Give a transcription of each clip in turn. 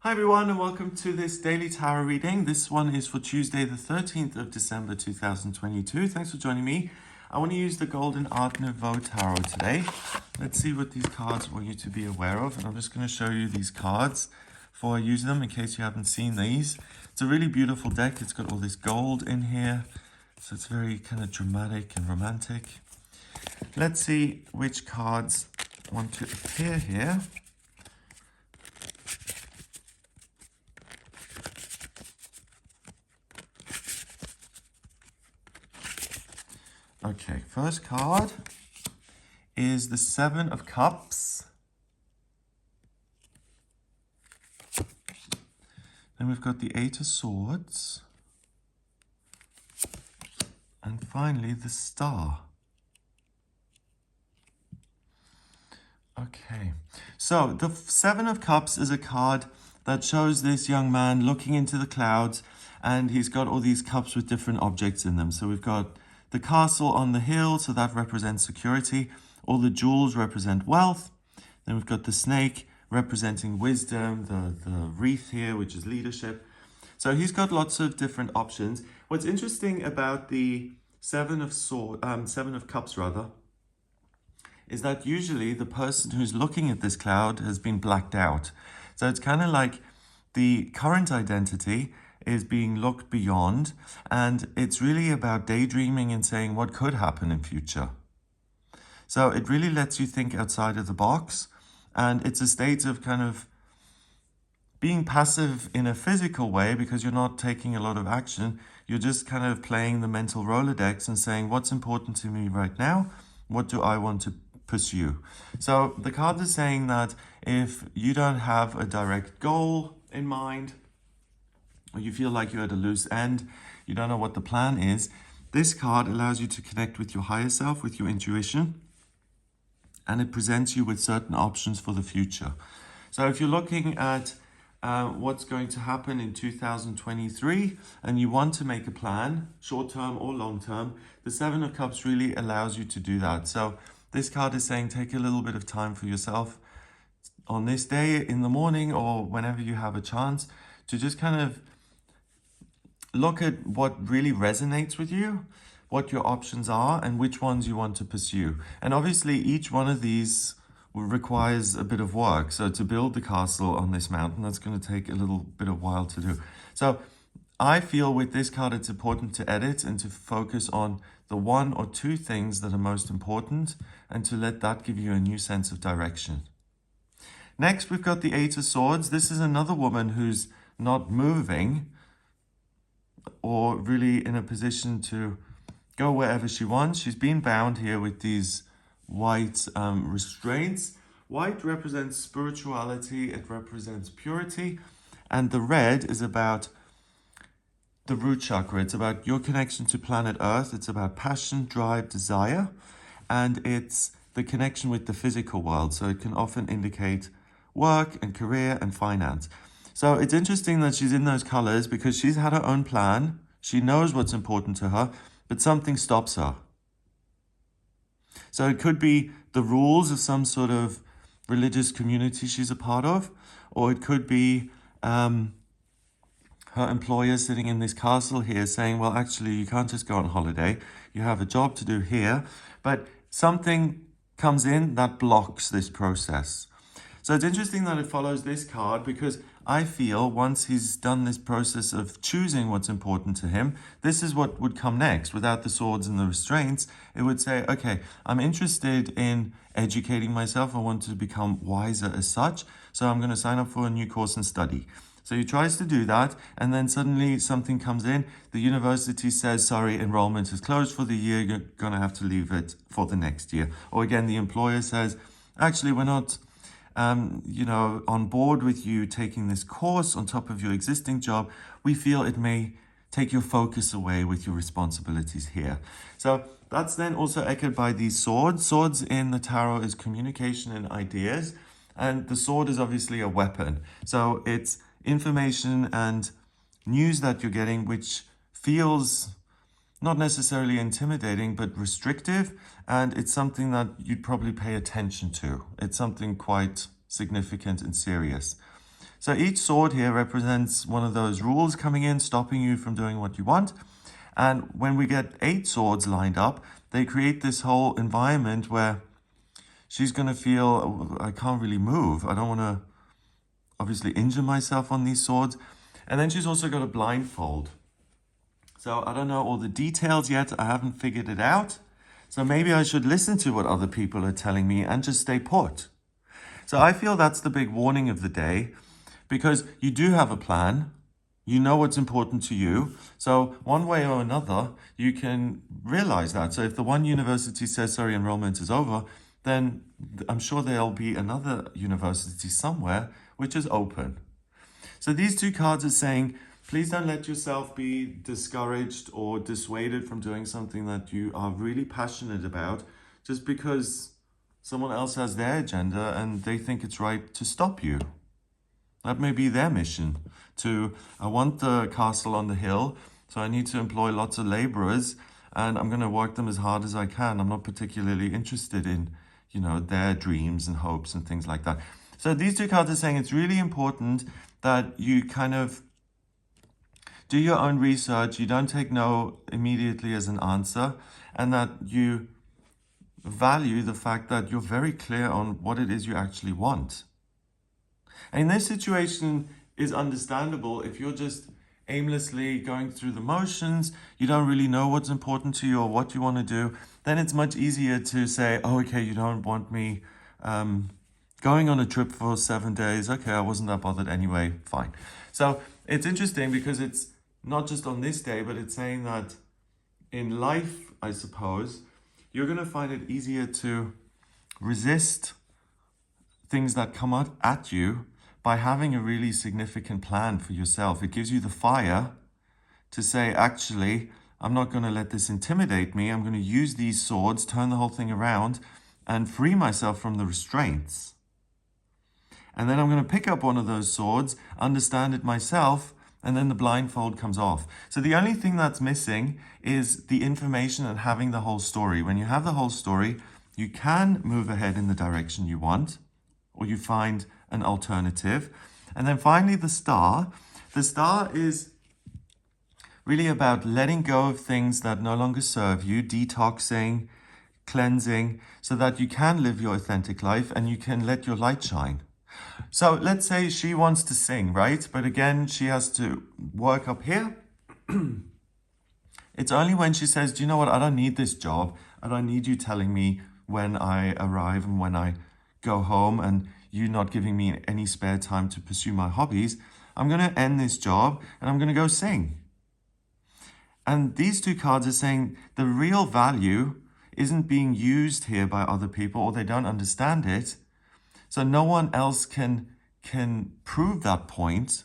Hi everyone and welcome to this daily tarot reading. This one is for Tuesday the 13th of December 2022. Thanks for joining me. I want to use the Golden Art Nouveau Tarot today. Let's see what these cards want you to be aware of. And I'm just going to show you these cards before I use them in case you haven't seen these. It's a really beautiful deck. It's got all this gold in here. So it's very kind of dramatic and romantic. Let's see which cards want to appear here. Okay, first card is the Seven of Cups. Then we've got the Eight of Swords. And finally, the Star. Okay, so the Seven of Cups is a card that shows this young man looking into the clouds, and he's got all these cups with different objects in them. So we've got the castle on the hill, so that represents security. All the jewels represent wealth. Then we've got the snake representing wisdom, the wreath here, which is leadership. So he's got lots of different options. What's interesting about the Seven of Cups rather, is that usually the person who's looking at this cloud has been blacked out. So it's kind of like the current identity is being looked beyond, and it's really about daydreaming and saying what could happen in future. So it really lets you think outside of the box, and it's a state of kind of being passive in a physical way because you're not taking a lot of action. You're just kind of playing the mental Rolodex and saying what's important to me right now, what do I want to pursue. So the card is saying that if you don't have a direct goal in mind, or you feel like you're at a loose end, you don't know what the plan is, this card allows you to connect with your higher self, with your intuition, and it presents you with certain options for the future. So if you're looking at what's going to happen in 2023 and you want to make a plan, short-term or long-term, the Seven of Cups really allows you to do that. So this card is saying take a little bit of time for yourself on this day in the morning or whenever you have a chance to just kind of look at what really resonates with you, what your options are, and which ones you want to pursue. And obviously, each one of these requires a bit of work. So to build the castle on this mountain, that's going to take a little bit of while to do. So I feel with this card, it's important to edit and to focus on the one or two things that are most important and to let that give you a new sense of direction. Next, we've got the Eight of Swords. This is another woman who's not moving or really in a position to go wherever she wants. She's been bound here with these white restraints. White represents spirituality, it represents purity, and the red is about the root chakra. It's about your connection to planet Earth. It's about passion, drive, desire, and it's the connection with the physical world. So it can often indicate work and career and finance. So it's interesting that she's in those colors because she's had her own plan. She knows what's important to her, but something stops her. So it could be the rules of some sort of religious community she's a part of, or it could be her employer sitting in this castle here saying, well, actually, you can't just go on holiday. You have a job to do here, but something comes in that blocks this process. So it's interesting that it follows this card because I feel once he's done this process of choosing what's important to him, this is what would come next. Without the swords and the restraints, it would say, okay, I'm interested in educating myself. I want to become wiser as such. So I'm going to sign up for a new course and study. So he tries to do that, and then suddenly something comes in. The university says, sorry, enrollment is closed for the year. You're going to have to leave it for the next year. Or again, the employer says, actually, we're not on board with you taking this course on top of your existing job. We feel it may take your focus away with your responsibilities here. So that's then also echoed by these swords. Swords in the tarot is communication and ideas, and the sword is obviously a weapon. So it's information and news that you're getting, which feels not necessarily intimidating, but restrictive. And it's something that you'd probably pay attention to. It's something quite significant and serious. So each sword here represents one of those rules coming in, stopping you from doing what you want. And when we get 8 swords lined up, they create this whole environment where she's going to feel, "Oh, I can't really move. I don't want to obviously injure myself on these swords." And then she's also got a blindfold. So I don't know all the details yet. I haven't figured it out. So maybe I should listen to what other people are telling me and just stay put. So I feel that's the big warning of the day, because you do have a plan. You know what's important to you. So one way or another, you can realize that. So if the one university says, sorry, enrollment is over, then I'm sure there'll be another university somewhere which is open. So these 2 cards are saying, please don't let yourself be discouraged or dissuaded from doing something that you are really passionate about just because someone else has their agenda and they think it's right to stop you. That may be their mission I want the castle on the hill, so I need to employ lots of laborers and I'm going to work them as hard as I can. I'm not particularly interested in, their dreams and hopes and things like that. So these 2 cards are saying it's really important that you kind of do your own research, you don't take no immediately as an answer, and that you value the fact that you're very clear on what it is you actually want. And this situation is understandable if you're just aimlessly going through the motions, you don't really know what's important to you or what you want to do, then it's much easier to say, oh, okay, you don't want me going on a trip for 7 days. Okay, I wasn't that bothered anyway, fine. So it's interesting because it's not just on this day, but it's saying that in life, I suppose, you're going to find it easier to resist things that come out at you by having a really significant plan for yourself. It gives you the fire to say, actually, I'm not going to let this intimidate me. I'm going to use these swords, turn the whole thing around, and free myself from the restraints. And then I'm going to pick up one of those swords, understand it myself, and then the blindfold comes off. So the only thing that's missing is the information and having the whole story. When you have the whole story, you can move ahead in the direction you want, or you find an alternative. And then finally, the star. The star is really about letting go of things that no longer serve you, detoxing, cleansing, so that you can live your authentic life and you can let your light shine. So let's say she wants to sing, right? But again, she has to work up here. It's only when she says, do you know what? I don't need this job. I don't need you telling me when I arrive and when I go home and you not giving me any spare time to pursue my hobbies. I'm going to end this job and I'm going to go sing. And these 2 cards are saying the real value isn't being used here by other people, or they don't understand it. So no one else can prove that point.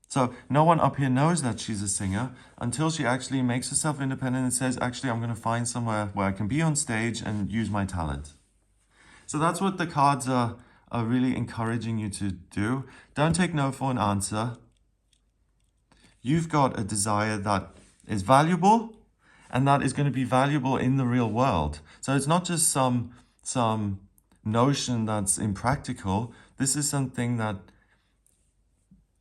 So no one up here knows that she's a singer until she actually makes herself independent and says, actually, I'm going to find somewhere where I can be on stage and use my talent. So that's what the cards are really encouraging you to do. Don't take no for an answer. You've got a desire that is valuable and that is going to be valuable in the real world. So it's not just some notion that's impractical. This is something that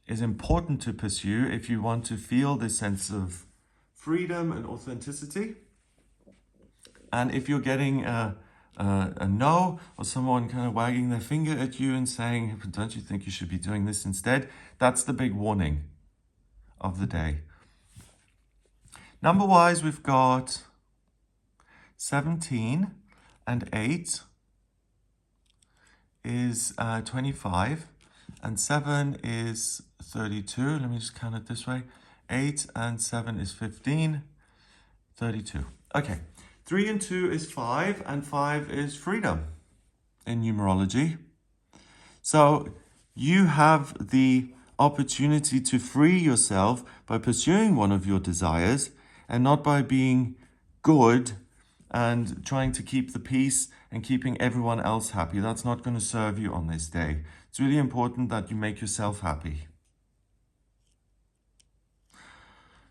is important to pursue if you want to feel this sense of freedom and authenticity. And if you're getting a no, or someone kind of wagging their finger at you and saying, don't you think you should be doing this instead? That's the big warning of the day. Number-wise, we've got 17 and 8 is 25, and 7 is 32. Let me just count it this way. 8 and 7 is 15, 32. Okay. 3 and 2 is 5, and 5 is freedom in numerology. So you have the opportunity to free yourself by pursuing one of your desires and not by being good and trying to keep the peace and keeping everyone else happy. That's not going to serve you on this day. It's really important that you make yourself happy.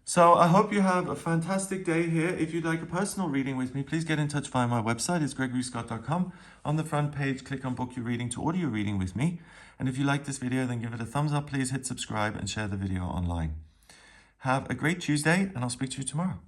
So I hope you have a fantastic day here. If you'd like a personal reading with me, please get in touch via my website. It's gregoryscott.com. On the front page, click on book your reading to order your reading with me. And if you like this video, then give it a thumbs up, please hit subscribe and share the video online. Have a great Tuesday, and I'll speak to you tomorrow.